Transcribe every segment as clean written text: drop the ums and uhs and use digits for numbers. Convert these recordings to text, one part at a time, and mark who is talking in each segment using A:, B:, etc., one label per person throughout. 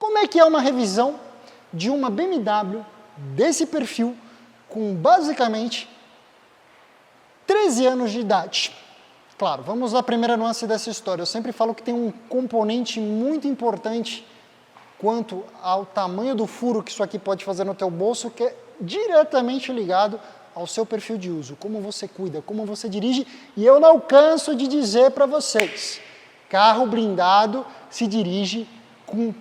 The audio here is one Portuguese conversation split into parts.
A: Como é que é uma revisão de uma BMW desse perfil com basicamente 13 anos de idade? Claro, vamos à primeira nuance dessa história. Eu sempre falo que tem um componente muito importante quanto ao tamanho do furo que isso aqui pode fazer no teu bolso, que é diretamente ligado ao seu perfil de uso, como você cuida, como você dirige, e eu não canso de dizer para vocês, carro blindado se dirige com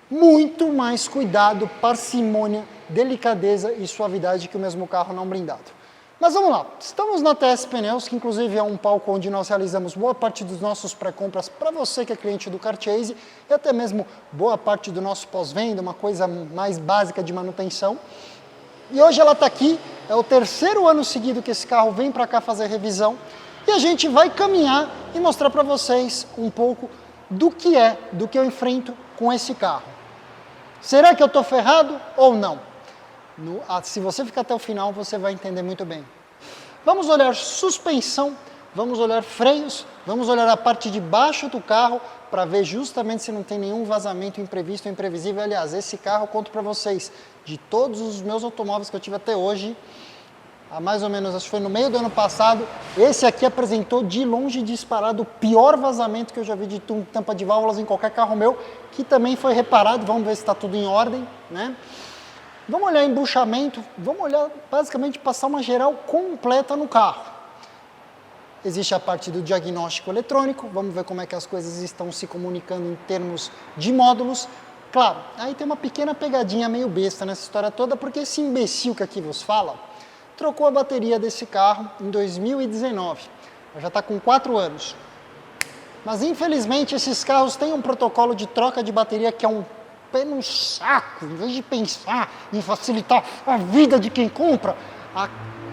A: muito mais cuidado, parcimônia, delicadeza e suavidade que o mesmo carro não blindado. Mas vamos lá, estamos na TS Pneus, que inclusive é um palco onde nós realizamos boa parte dos nossos pré-compras para você que é cliente do Carchase e até mesmo boa parte do nosso pós-venda, uma coisa mais básica de manutenção. E hoje ela está aqui, é o terceiro ano seguido que esse carro vem para cá fazer revisão e a gente vai caminhar e mostrar para vocês um pouco do que eu enfrento com esse carro. Será que eu estou ferrado ou não? Se você ficar até o final, você vai entender muito bem. Vamos olhar suspensão, vamos olhar freios, vamos olhar a parte de baixo do carro para ver justamente se não tem nenhum vazamento imprevisto ou imprevisível. Aliás, esse carro, eu conto para vocês, de todos os meus automóveis que eu tive até hoje, há mais ou menos, acho que foi no meio do ano passado, esse aqui apresentou de longe disparado o pior vazamento que eu já vi de tampa de válvulas em qualquer carro meu, que também foi reparado. Vamos ver se está tudo em ordem, né? Vamos olhar embuchamento, vamos olhar basicamente passar uma geral completa no carro. Existe a parte do diagnóstico eletrônico, vamos ver como é que as coisas estão se comunicando em termos de módulos. Claro, aí tem uma pequena pegadinha meio besta nessa história toda, porque esse imbecil que aqui vos fala, trocou a bateria desse carro em 2019, já está com 4 anos. Mas infelizmente esses carros têm um protocolo de troca de bateria que é um pé no saco. Em vez de pensar em facilitar a vida de quem compra, a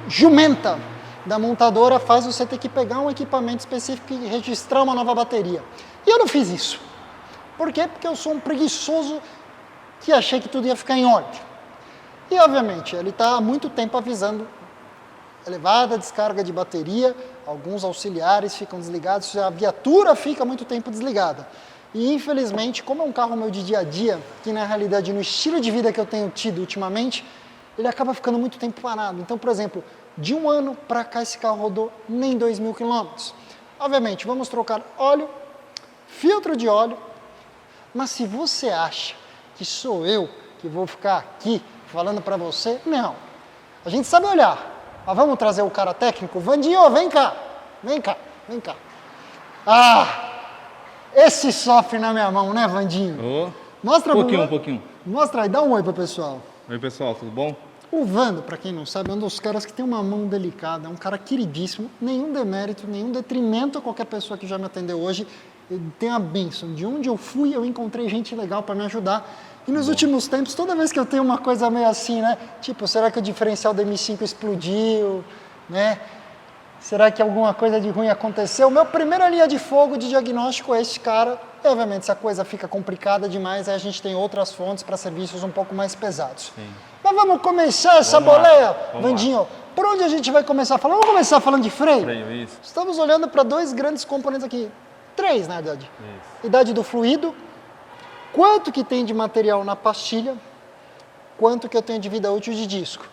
A: jumenta da montadora faz você ter que pegar um equipamento específico e registrar uma nova bateria. E eu não fiz isso. Por quê? Porque eu sou um preguiçoso que achei que tudo ia ficar em ordem. E obviamente, ele está há muito tempo avisando elevada descarga de bateria, alguns auxiliares ficam desligados, a viatura fica muito tempo desligada. E infelizmente, como é um carro meu de dia a dia, que na realidade no estilo de vida que eu tenho tido ultimamente, ele acaba ficando muito tempo parado. Então, por exemplo, de um ano para cá esse carro rodou nem 2.000 quilômetros. Obviamente, vamos trocar óleo, filtro de óleo, mas se você acha que sou eu que vou ficar aqui falando para você, não. A gente sabe olhar, mas vamos trazer o cara técnico. Vandinho, vem cá, vem cá, vem cá. Ah! Esse sofre na minha mão, né, Vandinho?
B: Oh,
A: mostra
B: um pouquinho.
A: Mostra aí, dá um oi pro pessoal.
B: Oi, pessoal, tudo bom?
A: O Vando, para quem não sabe, é um dos caras que tem uma mão delicada, é um cara queridíssimo, nenhum demérito, nenhum detrimento a qualquer pessoa que já me atendeu hoje. Ele tem a bênção. De onde eu fui, eu encontrei gente legal para me ajudar. E nos últimos tempos, toda vez que eu tenho uma coisa meio assim, né? Tipo, será que o diferencial do M5 explodiu, né? Será que alguma coisa de ruim aconteceu? Meu primeira linha de fogo de diagnóstico é esse cara. E, obviamente, se a coisa fica complicada demais, aí a gente tem outras fontes para serviços um pouco mais pesados. Sim. Mas vamos começar essa boleia, Vandinho. Por onde a gente vai começar falando? Vamos começar falando de freio?
B: Freio, isso.
A: Estamos olhando para 2 grandes componentes aqui. 3, na verdade.
B: Isso.
A: Idade do fluido, quanto que tem de material na pastilha, quanto que eu tenho de vida útil de disco.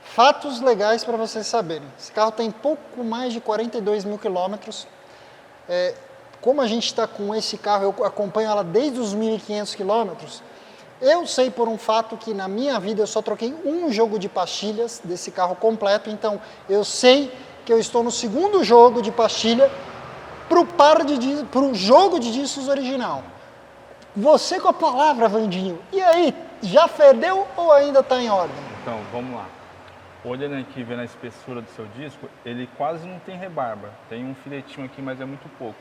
A: Fatos legais para vocês saberem. Esse carro tem pouco mais de 42.000 quilômetros. Como a gente está com esse carro, eu acompanho ela desde os 1.500 quilômetros. Eu sei por um fato que na minha vida eu só troquei um jogo de pastilhas desse carro completo. Então eu sei que eu estou no segundo jogo de pastilha para o jogo de discos original. Você com a palavra, Vandinho. E aí, já fedeu ou ainda está em ordem?
B: Então, vamos lá. Olhando aqui, vendo a espessura do seu disco, ele quase não tem rebarba. Tem um filetinho aqui, mas é muito pouco.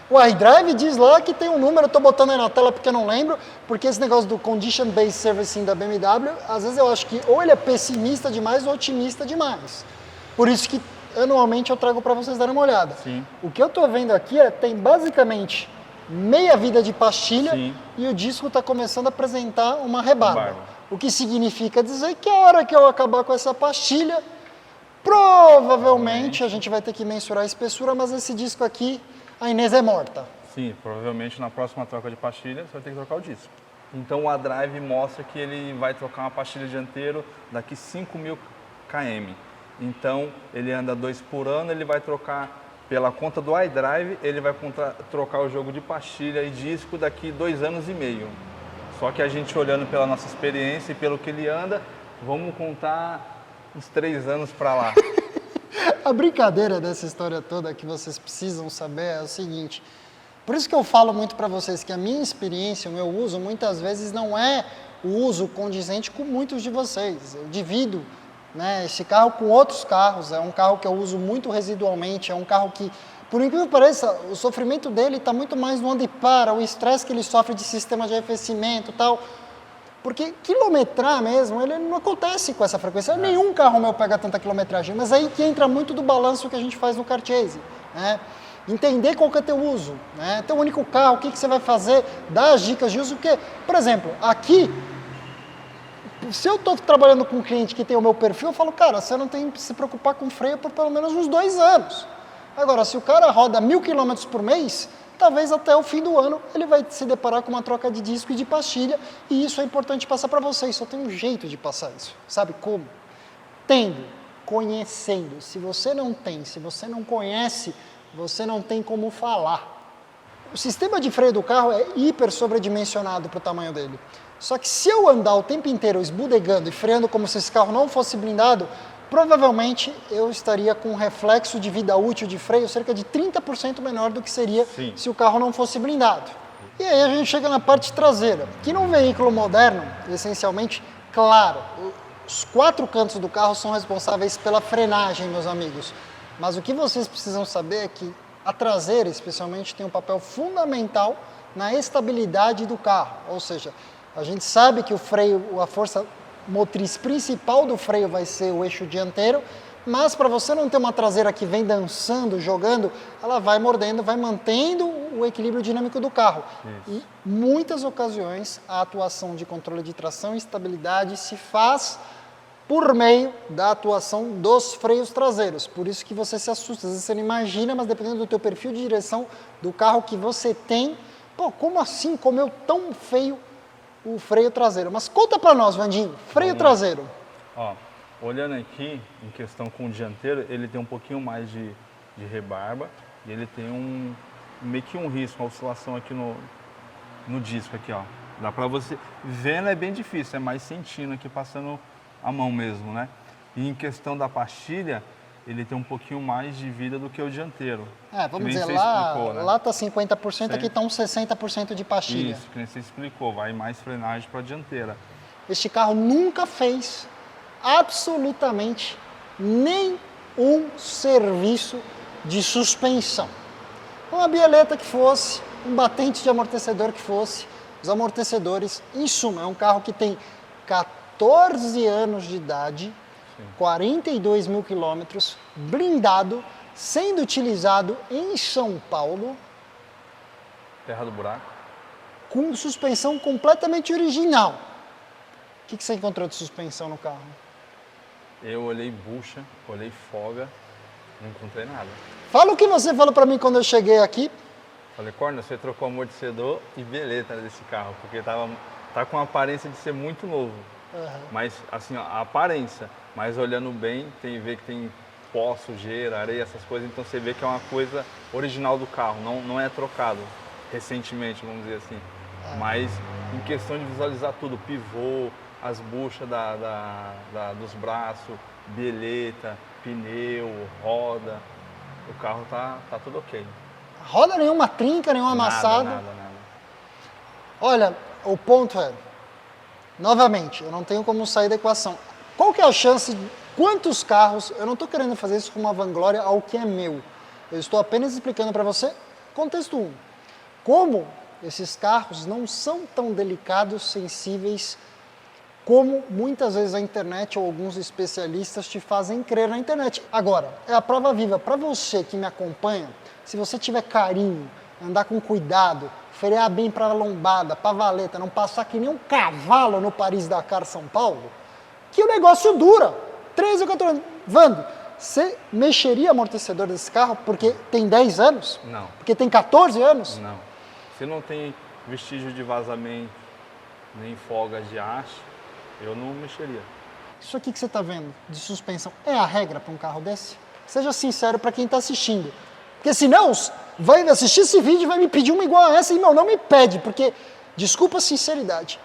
A: O iDrive diz lá que tem um número, eu estou botando aí na tela porque eu não lembro, porque esse negócio do Condition Based Servicing da BMW, às vezes eu acho que ou ele é pessimista demais ou otimista demais. Por isso que anualmente eu trago para vocês darem uma olhada.
B: Sim.
A: O que eu estou vendo aqui tem basicamente meia vida de pastilha. Sim. E o disco está começando a apresentar uma rebarba. O que significa dizer que a hora que eu acabar com essa pastilha, provavelmente a gente vai ter que mensurar a espessura, mas esse disco aqui, a Inês é morta.
B: Sim, provavelmente na próxima troca de pastilha você vai ter que trocar o disco. Então o A-Drive mostra que ele vai trocar uma pastilha dianteira daqui 5.000 km. Então ele anda 2 por ano, ele vai trocar pela conta do iDrive, ele vai trocar o jogo de pastilha e disco daqui 2 anos e meio. Só que a gente olhando pela nossa experiência e pelo que ele anda, vamos contar uns 3 anos para lá.
A: A brincadeira dessa história toda que vocês precisam saber é o seguinte, por isso que eu falo muito para vocês que a minha experiência, o meu uso, muitas vezes não é o uso condizente com muitos de vocês. Eu divido, né, esse carro com outros carros, é um carro que eu uso muito residualmente, é um carro que, por incrível que pareça, o sofrimento dele está muito mais no anda e para, o estresse que ele sofre de sistema de arrefecimento e tal, porque quilometrar mesmo, ele não acontece com essa frequência, nenhum carro meu pega tanta quilometragem, mas aí que entra muito do balanço que a gente faz no kart chase, né? Entender qual que é teu uso, né? Teu único carro, o que você vai fazer, dar as dicas de uso, porque, por exemplo, aqui, se eu estou trabalhando com um cliente que tem o meu perfil, eu falo, cara, você não tem que se preocupar com freio por pelo menos uns 2 anos. Agora, se o cara roda 1.000 km por mês, talvez até o fim do ano ele vai se deparar com uma troca de disco e de pastilha, e isso é importante passar para vocês, só tem um jeito de passar isso. Sabe como? Tendo, conhecendo. Se você não tem, se você não conhece, você não tem como falar. O sistema de freio do carro é hiper sobredimensionado para o tamanho dele. Só que se eu andar o tempo inteiro esbudegando e freando como se esse carro não fosse blindado, provavelmente eu estaria com um reflexo de vida útil de freio cerca de 30% menor do que seria se o carro não fosse blindado. E aí a gente chega na parte traseira, que num veículo moderno, essencialmente, claro, os 4 cantos do carro são responsáveis pela frenagem, meus amigos. Mas o que vocês precisam saber é que a traseira, especialmente, tem um papel fundamental na estabilidade do carro. Ou seja, a gente sabe que o freio, a força motriz principal do freio vai ser o eixo dianteiro, mas para você não ter uma traseira que vem dançando, jogando, ela vai mordendo, vai mantendo o equilíbrio dinâmico do carro. Isso. E muitas ocasiões a atuação de controle de tração e estabilidade se faz por meio da atuação dos freios traseiros. Por isso que você se assusta, às vezes você não imagina, mas dependendo do teu perfil de direção do carro que você tem, pô, como assim comeu tão feio o freio traseiro? Mas conta pra nós, Vandinho, freio traseiro.
B: Ó, olhando aqui, em questão com o dianteiro, ele tem um pouquinho mais de rebarba e ele tem meio que um risco, uma oscilação aqui no disco aqui, ó. Dá pra você, vendo é bem difícil, é mais sentindo aqui, passando a mão mesmo, né? E em questão da pastilha, ele tem um pouquinho mais de vida do que o dianteiro.
A: É, vamos dizer, lá tá 50%, aqui tá uns 60% de pastilha.
B: Isso, que nem você explicou, vai mais frenagem para a dianteira.
A: Este carro nunca fez absolutamente nenhum serviço de suspensão. Uma bieleta que fosse, um batente de amortecedor que fosse, os amortecedores, em suma, é um carro que tem 14 anos de idade, 42.000 quilômetros, blindado, sendo utilizado em São Paulo.
B: Terra do buraco.
A: Com suspensão completamente original. O que você encontrou de suspensão no carro?
B: Eu olhei bucha, olhei folga, não encontrei nada.
A: Fala o que você falou para mim quando eu cheguei aqui.
B: Falei, Corno, você trocou amortecedor e beleza desse carro, porque tá com a aparência de ser muito novo. Mas, assim, ó, a aparência, mas olhando bem, vê que tem pó, sujeira, areia, essas coisas, então você vê que é uma coisa original do carro, não é trocado recentemente, vamos dizer assim. Mas, em questão de visualizar tudo, pivô, as buchas dos braços, bieleta, pneu, roda, o carro tá tudo ok.
A: Roda nenhuma trinca, nenhum amassado.
B: Nada.
A: Olha, o ponto é, novamente, eu não tenho como sair da equação. Qual que é a chance de quantos carros, eu não estou querendo fazer isso com uma vanglória ao que é meu. Eu estou apenas explicando para você, contexto 1. Como esses carros não são tão delicados, sensíveis, como muitas vezes a internet ou alguns especialistas te fazem crer na internet. Agora, é a prova viva. Para você que me acompanha, se você tiver carinho, andar com cuidado, frear bem para a lombada, para a valeta, não passar que nem um cavalo no Paris-Dakar São Paulo, que o negócio dura 13 ou 14 anos. Vando, você mexeria amortecedor desse carro porque tem 10 anos?
B: Não.
A: Porque tem 14 anos?
B: Não. Se não tem vestígio de vazamento, nem folgas de haste, eu não mexeria.
A: Isso aqui que você está vendo de suspensão é a regra para um carro desse? Seja sincero para quem está assistindo. Porque senão vai assistir esse vídeo e vai me pedir uma igual a essa e não me pede, porque, desculpa a sinceridade,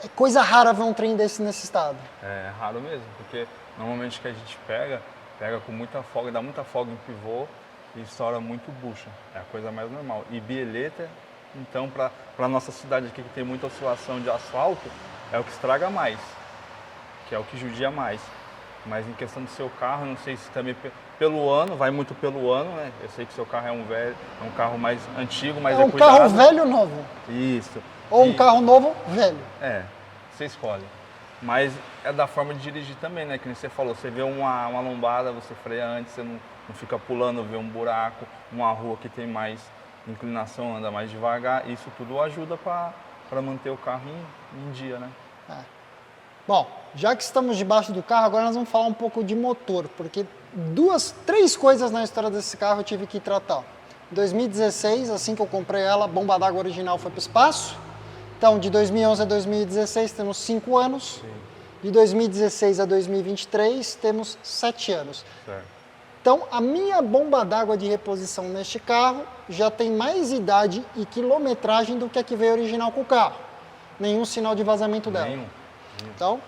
A: é coisa rara ver um trem desse nesse estado.
B: É raro mesmo, porque normalmente que a gente pega com muita folga, dá muita folga em pivô e estoura muito bucha. É a coisa mais normal. E bieleta, então, para a nossa cidade aqui que tem muita oscilação de asfalto, é o que estraga mais, que é o que judia mais. Mas em questão do seu carro, não sei se também pelo ano, vai muito pelo ano, né? Eu sei que seu carro é um carro mais antigo, mas
A: é um carro velho novo.
B: Isso.
A: Ou um carro novo velho.
B: Você escolhe. Mas é da forma de dirigir também, né? Que nem você falou, você vê uma lombada, você freia antes, você não fica pulando, vê um buraco, uma rua que tem mais inclinação, anda mais devagar. Isso tudo ajuda para manter o carro em dia, né?
A: Bom, já que estamos debaixo do carro, agora nós vamos falar um pouco de motor, porque três coisas na história desse carro eu tive que tratar. Em 2016, assim que eu comprei ela, a bomba d'água original foi para o espaço. Então, de 2011 a 2016 temos 5 anos.
B: Sim.
A: De 2016 a 2023 temos 7 anos.
B: Certo.
A: Então, a minha bomba d'água de reposição neste carro já tem mais idade e quilometragem do que a que veio original com o carro. Nenhum sinal de vazamento dela.
B: Nenhum.
A: Então,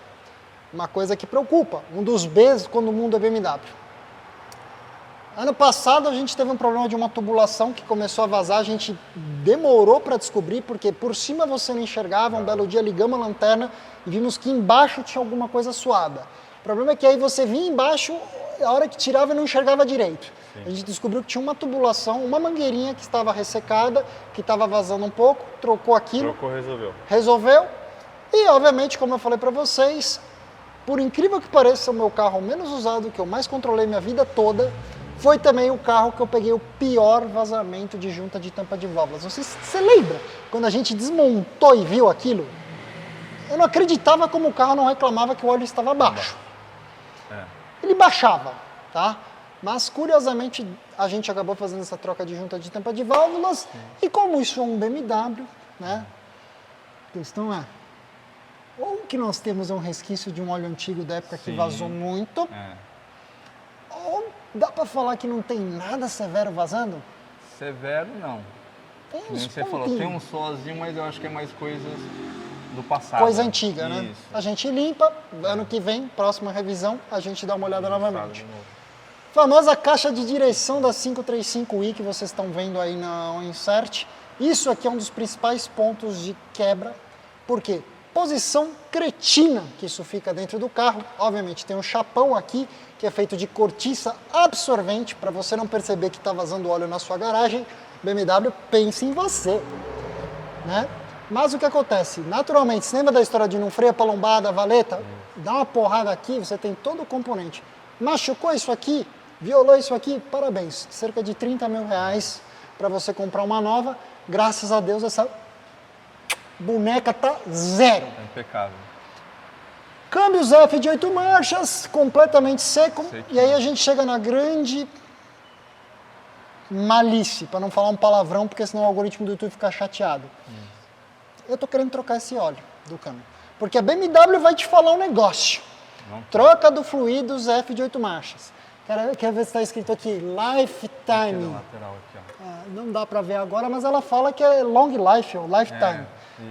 A: uma coisa que preocupa. Um dos Bs quando o mundo é BMW. Ano passado a gente teve um problema de uma tubulação que começou a vazar, a gente demorou para descobrir, porque por cima você não enxergava, um belo dia ligamos a lanterna e vimos que embaixo tinha alguma coisa suada. O problema é que aí você vinha embaixo, a hora que tirava não enxergava direito.
B: Sim.
A: A gente descobriu que tinha uma tubulação, uma mangueirinha que estava ressecada, que estava vazando um pouco, trocou aquilo.
B: Trocou,
A: Resolveu. E obviamente, como eu falei para vocês, por incrível que pareça, o meu carro menos usado, que eu mais controlei minha vida toda, foi também o carro que eu peguei o pior vazamento de junta de tampa de válvulas. Não sei se você lembra, quando a gente desmontou e viu aquilo, eu não acreditava como o carro não reclamava que o óleo estava baixo. Ele baixava, tá? Mas curiosamente a gente acabou fazendo essa troca de junta de tampa de válvulas e como isso é um BMW, né? A questão é, ou que nós temos um resquício de um óleo antigo da época que vazou muito, ou dá para falar que não tem nada severo vazando?
B: Severo, não.
A: Tem uns
B: você falou, tem um sozinho, mas eu acho que é mais coisas do passado.
A: Coisa antiga, né?
B: Isso.
A: A gente limpa, ano que vem, próxima revisão, a gente dá uma olhada novamente.
B: De novo.
A: Famosa caixa de direção da 535i que vocês estão vendo aí no insert. Isso aqui é um dos principais pontos de quebra. Por quê? Posição cretina que isso fica dentro do carro. Obviamente tem um chapão aqui que é feito de cortiça absorvente para você não perceber que está vazando óleo na sua garagem. BMW, pense em você, né? Mas o que acontece? Naturalmente, você lembra da história de não freia para lombada, valeta? Dá uma porrada aqui, você tem todo o componente. Machucou isso aqui, violou isso aqui, parabéns. Cerca de 30 mil reais para você comprar uma nova. Graças a Deus essa boneca tá zero.
B: É impecável.
A: Câmbios F de 8 marchas, completamente seco.
B: Sequinho.
A: E aí a gente chega na grande malícia, para não falar um palavrão, porque senão o algoritmo do YouTube fica chateado. Eu tô querendo trocar esse óleo do câmbio. Porque a BMW vai te falar um negócio. Troca do fluidos F de 8 marchas. Quer ver se está escrito aqui, Lifetime.
B: Lateral aqui, ó.
A: Não dá para ver agora, mas ela fala que é long life, ou lifetime.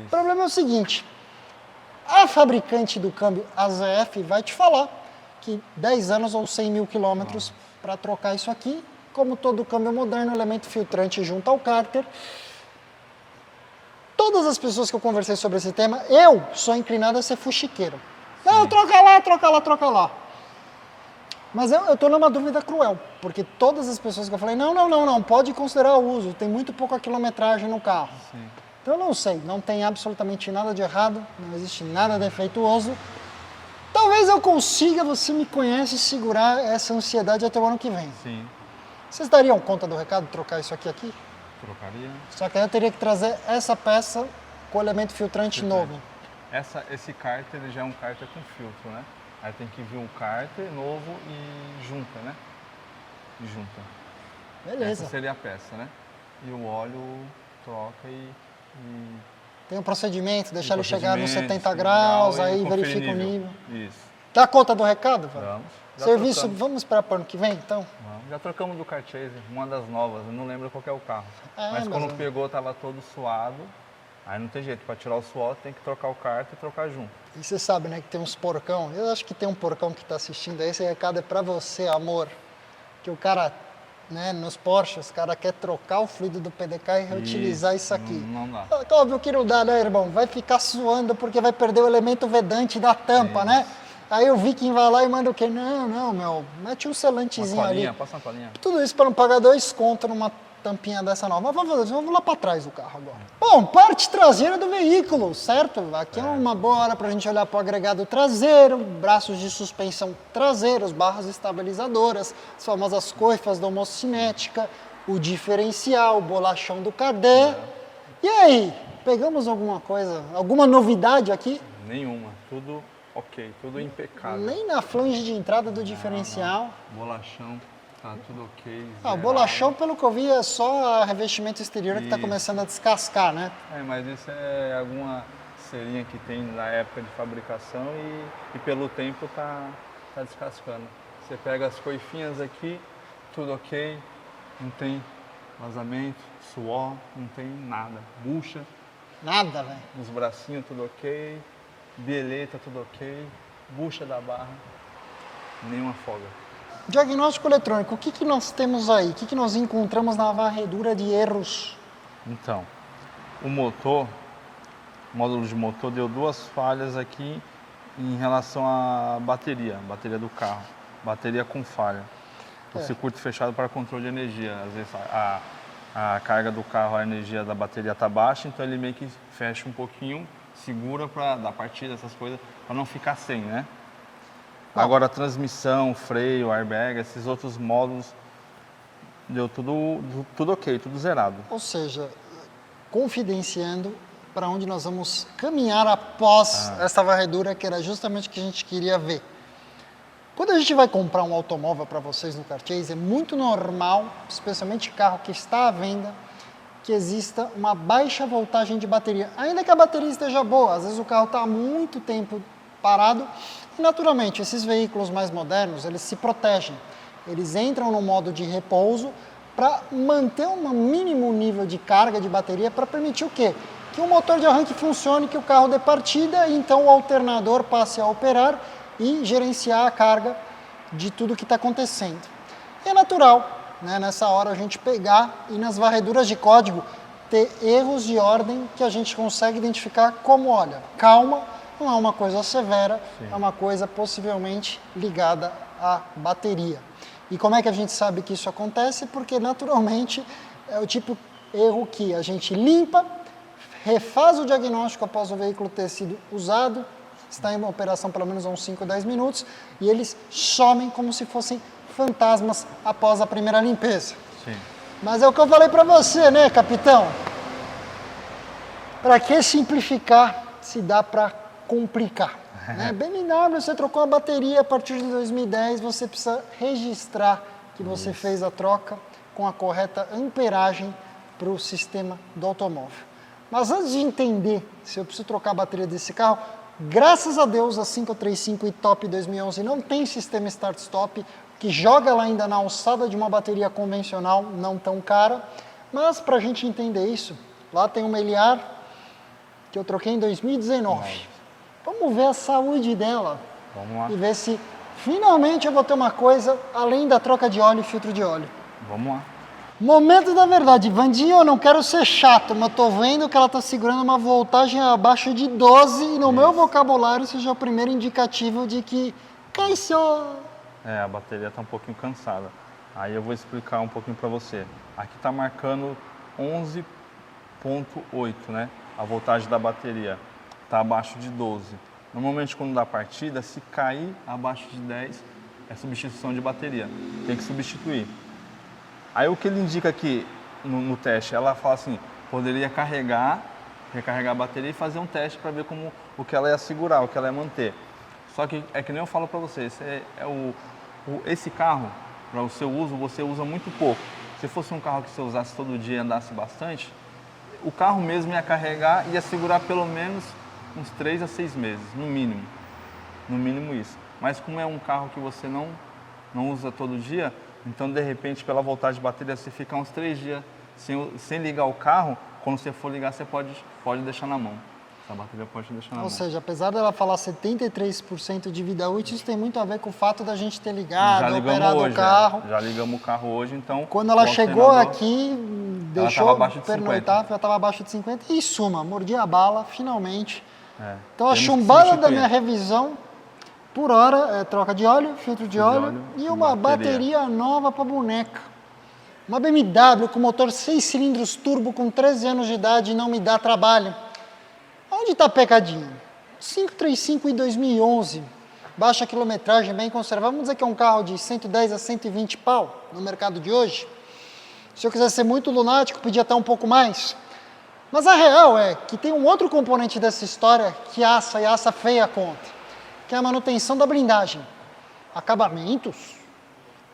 A: O problema é o seguinte, a fabricante do câmbio, a ZF, vai te falar que 10 anos ou 100 mil quilômetros para trocar isso aqui. Como todo câmbio moderno, elemento filtrante junto ao cárter. Todas as pessoas que eu conversei sobre esse tema, eu sou inclinado a ser fuxiqueiro. Não, troca lá, troca lá, troca lá. Mas eu estou numa dúvida cruel, porque todas as pessoas que eu falei, não, pode considerar o uso, tem muito pouca quilometragem no carro.
B: Sim.
A: Então eu não sei, não tem absolutamente nada de errado, não existe nada defeituoso. Talvez eu consiga, você me conhece, segurar essa ansiedade até o ano que vem.
B: Sim.
A: Vocês dariam conta do recado, trocar isso aqui?
B: Trocaria.
A: Só que aí eu teria que trazer essa peça com elemento filtrante novo.
B: Esse cárter ele já é um cárter com filtro, né? Aí tem que vir um cárter novo e junta, né? E junta.
A: Beleza.
B: Essa seria a peça, né? E o óleo troca e
A: Tem um procedimento, deixar ele chegar nos
B: Procedimento,
A: 70 graus,
B: e
A: aí
B: conferir
A: verifica o nível.
B: Isso.
A: Dá conta do recado, velho?
B: Vamos. Já
A: Serviço,
B: trocamos.
A: vamos esperar para o ano que vem, então?
B: Vamos. Já trocamos do Carchaser, uma das novas, eu não lembro qual que é o carro.
A: Ah,
B: mas quando
A: mas-
B: pegou, tava todo suado. Aí não tem jeito, para tirar o suor tem que trocar o kart e trocar junto.
A: E você sabe, né, que tem uns porcão. Eu acho que tem um porcão que está assistindo aí. Esse recado é para você, amor. Que o cara, né, nos Porsches, o cara quer trocar o fluido do PDK e reutilizar isso aqui.
B: Não dá.
A: Óbvio que não dá, né, irmão? Vai ficar suando porque vai perder o elemento vedante da tampa, né? Aí o Viking vai lá e manda o quê? Não, meu, mete um
B: Uma
A: selantezinho ali.
B: colinha, passa uma colinha.
A: Tudo isso para não pagar 2 conto numa tampinha dessa nova. Mas vamos lá para trás do carro agora. Bom, parte traseira do veículo, certo? Aqui é uma boa hora para a gente olhar para o agregado traseiro, braços de suspensão traseiros, barras estabilizadoras, as famosas coifas da homocinética, o diferencial, o bolachão do Cardan. E aí, pegamos alguma coisa, alguma novidade aqui?
B: Nenhuma, tudo ok, tudo impecável.
A: Nem na flange de entrada do diferencial.
B: Bolachão, tá tudo ok.
A: Ah, o
B: zerado.
A: bolachão, pelo que eu vi, é só revestimento exterior que está
B: Isso.
A: começando a descascar, né?
B: É, mas isso é alguma serinha que tem na época de fabricação e pelo tempo tá descascando. Você pega as coifinhas aqui, tudo ok, não tem vazamento, suor, não tem nada. Bucha,
A: Nada, velho.
B: nos bracinhos tudo ok, bieleta tudo ok, bucha da barra, nenhuma folga.
A: Diagnóstico eletrônico, o que, que nós temos aí? O que, que nós encontramos na varredura de erros?
B: Então, o motor, o módulo de motor deu 2 falhas aqui em relação à bateria do carro. Bateria com falha. O circuito fechado para controle de energia. Às vezes a carga do carro, a energia da bateria está baixa, então ele meio que fecha um pouquinho, segura para dar partida, essas coisas, para não ficar sem, né?
A: Bom.
B: Agora a transmissão, freio, airbag, esses outros módulos, deu tudo ok, tudo zerado.
A: Ou seja, confidenciando para onde nós vamos caminhar após essa varredura, que era justamente o que a gente queria ver. Quando a gente vai comprar um automóvel para vocês no Carchase, é muito normal, especialmente carro que está à venda, que exista uma baixa voltagem de bateria. Ainda que a bateria esteja boa, às vezes o carro está há muito tempo parado e, naturalmente, esses veículos mais modernos, eles se protegem. Eles entram no modo de repouso para manter um mínimo nível de carga de bateria para permitir o quê? Que o motor de arranque funcione, que o carro dê partida e então o alternador passe a operar e gerenciar a carga de tudo que está acontecendo. E é natural, né, nessa hora a gente pegar e nas varreduras de código ter erros de ordem que a gente consegue identificar como, olha, calma, não é uma coisa severa, é uma coisa possivelmente ligada à bateria. E como é que a gente sabe que isso acontece? Porque naturalmente é o tipo de erro que a gente limpa, refaz o diagnóstico após o veículo ter sido usado, está em operação pelo menos há uns 5 ou 10 minutos, e eles somem como se fossem fantasmas após a primeira limpeza.
B: Sim.
A: Mas é o que eu falei para você, né, capitão? Para que simplificar se dá para complicar? Né? BMW, você trocou a bateria a partir de 2010, você precisa registrar que você fez a troca com a correta amperagem para o sistema do automóvel. Mas antes de entender se eu preciso trocar a bateria desse carro, graças a Deus a 535 e Top 2011 não tem sistema Start-Stop, que joga lá ainda na alçada de uma bateria convencional, não tão cara. Mas para a gente entender isso, lá tem uma Eliar que eu troquei em 2019. Vamos ver a saúde dela
B: Vamos lá,
A: e ver se finalmente eu vou ter uma coisa além da troca de óleo e filtro de óleo.
B: vamos lá.
A: Momento da verdade, Vandinho, eu não quero ser chato, mas tô vendo que ela tá segurando uma voltagem abaixo de 12 e no meu vocabulário isso já é o primeiro indicativo de que cansou.
B: É, a bateria tá um pouquinho cansada. Aí eu vou explicar um pouquinho para você. Aqui tá marcando 11.8, né? A voltagem da bateria tá abaixo de 12. Normalmente quando dá partida, se cair abaixo de 10, é substituição de bateria. Tem que substituir. Aí o que ele indica aqui no teste, ela fala assim, poderia recarregar a bateria e fazer um teste para ver como o que ela ia segurar, o que ela ia manter. Só que é que nem eu falo para você, esse carro, para o seu uso, você usa muito pouco. Se fosse um carro que você usasse todo dia e andasse bastante, o carro mesmo ia carregar e ia segurar pelo menos uns 3 a 6 meses, no mínimo. No mínimo isso. Mas como é um carro que você não usa todo dia, então de repente pela voltagem de bateria você fica uns 3 dias sem ligar o carro, quando você for ligar você pode deixar na mão. Essa bateria pode deixar na mão.
A: Ou seja, apesar dela falar 73% de vida útil, isso tem muito a ver com o fato da gente ter ligado, operado o carro.
B: Já ligamos o carro hoje, então...
A: Quando ela chegou aqui, deixou pernoitar, já estava abaixo de 50 e suma, mordi a bala, finalmente. Então a chumbada da minha revisão, por hora, é troca de óleo, filtro de óleo e uma bateria nova para boneca. Uma BMW com motor 6 cilindros turbo com 13 anos de idade não me dá trabalho. Onde está a pecadinha? 535 em 2011, baixa quilometragem, bem conservado. Vamos dizer que é um carro de 110 a 120 pau no mercado de hoje. Se eu quiser ser muito lunático, podia até um pouco mais. Mas a real é que tem um outro componente dessa história que assa e assa feia a conta, que é a manutenção da blindagem. Acabamentos,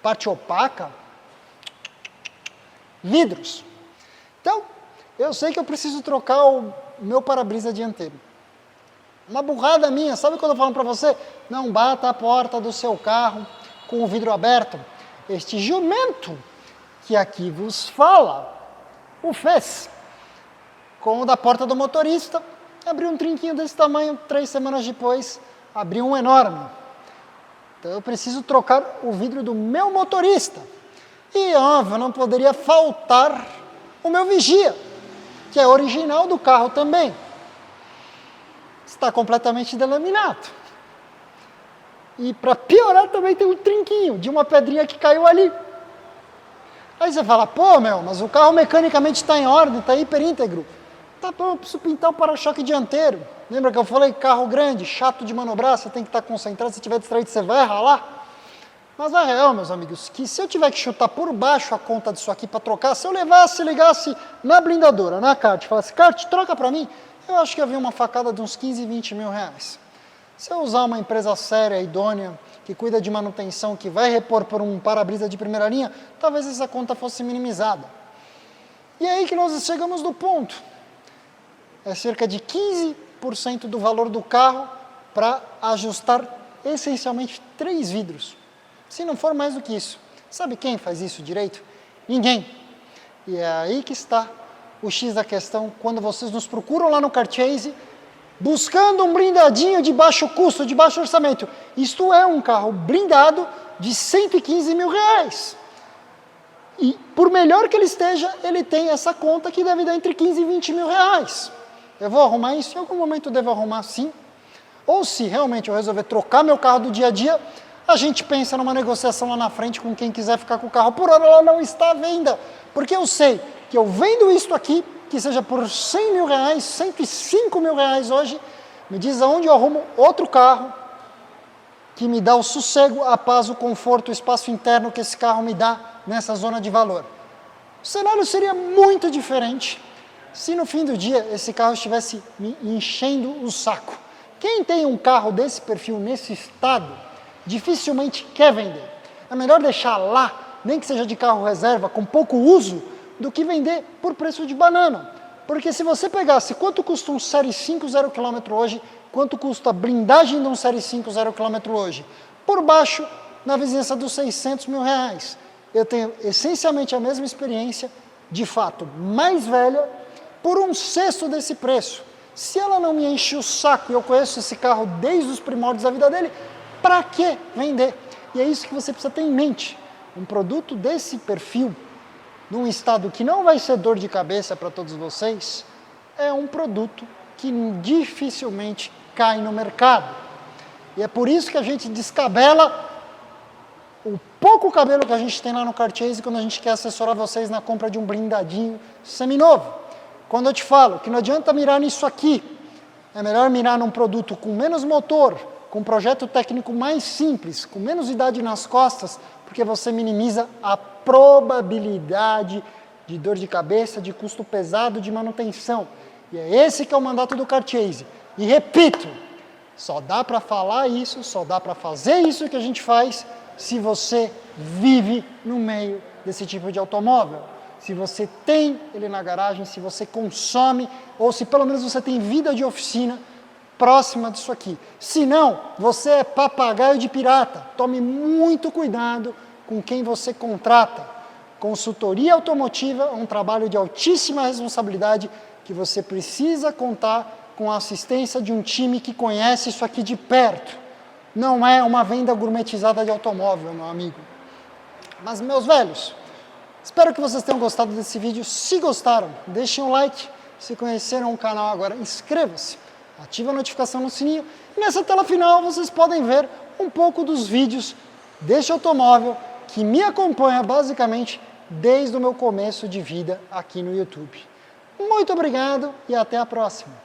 A: parte opaca, vidros. Então, eu sei que eu preciso trocar o meu para-brisa dianteiro. Uma burrada minha, sabe quando eu falo para você? Não bata a porta do seu carro com o vidro aberto. Este jumento que aqui vos fala, o fez. Com o da porta do motorista, abriu um trinquinho desse tamanho, 3 semanas depois, abriu um enorme. Então eu preciso trocar o vidro do meu motorista. E óbvio, não poderia faltar o meu vigia, que é original do carro também. Está completamente delaminado. E para piorar também tem um trinquinho de uma pedrinha que caiu ali. Aí você fala, pô, mas o carro mecanicamente está em ordem, está hiper íntegro. Tá bom, eu preciso pintar o para-choque dianteiro. Lembra que eu falei carro grande, chato de manobrar, você tem que estar concentrado, se estiver distraído você vai ralar. Mas a real, meus amigos, que se eu tiver que chutar por baixo a conta disso aqui para trocar, se eu levasse e ligasse na blindadora, na Kart, falasse, Kart, troca para mim, eu acho que havia uma facada de uns 15, 20 mil reais. Se eu usar uma empresa séria, idônea, que cuida de manutenção, que vai repor por um para-brisa de primeira linha, talvez essa conta fosse minimizada. E é aí que nós chegamos no ponto. É cerca de 15% do valor do carro para ajustar essencialmente 3 vidros. Se não for mais do que isso. Sabe quem faz isso direito? Ninguém. E é aí que está o X da questão, quando vocês nos procuram lá no Carchase, buscando um blindadinho de baixo custo, de baixo orçamento. Isto é um carro blindado de 115 mil reais. E por melhor que ele esteja, ele tem essa conta que deve dar entre 15 e 20 mil reais. Eu vou arrumar isso? Em algum momento eu devo arrumar sim. Ou se realmente eu resolver trocar meu carro do dia a dia, a gente pensa numa negociação lá na frente com quem quiser ficar com o carro. Por hora ela não está à venda, porque eu sei que eu vendo isto aqui, que seja por 100 mil reais, 105 mil reais hoje, me diz aonde eu arrumo outro carro que me dá o sossego, a paz, o conforto, o espaço interno que esse carro me dá nessa zona de valor. O cenário seria muito diferente se no fim do dia esse carro estivesse me enchendo o saco. Quem tem um carro desse perfil, nesse estado, dificilmente quer vender. É melhor deixar lá, nem que seja de carro reserva, com pouco uso, do que vender por preço de banana. Porque se você pegasse quanto custa um Série 5 0 km hoje, quanto custa a blindagem de um Série 5 0 km hoje, por baixo, na vizinhança dos 600 mil reais. Eu tenho essencialmente a mesma experiência, de fato, mais velha, por um sexto desse preço. Se ela não me enche o saco e eu conheço esse carro desde os primórdios da vida dele, para que vender? E é isso que você precisa ter em mente. Um produto desse perfil, num estado que não vai ser dor de cabeça para todos vocês, é um produto que dificilmente cai no mercado. E é por isso que a gente descabela o pouco cabelo que a gente tem lá no Carchase quando a gente quer assessorar vocês na compra de um blindadinho seminovo. Quando eu te falo que não adianta mirar nisso aqui, é melhor mirar num produto com menos motor, com um projeto técnico mais simples, com menos idade nas costas, porque você minimiza a probabilidade de dor de cabeça, de custo pesado de manutenção. E é esse que é o mandato do Carchase. E repito, só dá para falar isso, só dá para fazer isso que a gente faz se você vive no meio desse tipo de automóvel. se você tem ele na garagem, se você consome, ou se pelo menos você tem vida de oficina próxima disso aqui. Se não, você é papagaio de pirata. Tome muito cuidado com quem você contrata. Consultoria automotiva é um trabalho de altíssima responsabilidade que você precisa contar com a assistência de um time que conhece isso aqui de perto. Não é uma venda gourmetizada de automóvel, meu amigo. Mas, meus velhos, espero que vocês tenham gostado desse vídeo. Se gostaram, deixem um like. Se conheceram o canal agora, inscreva-se. Ative a notificação no sininho. E nessa tela final vocês podem ver um pouco dos vídeos deste automóvel que me acompanha basicamente desde o meu começo de vida aqui no YouTube. Muito obrigado e até a próxima.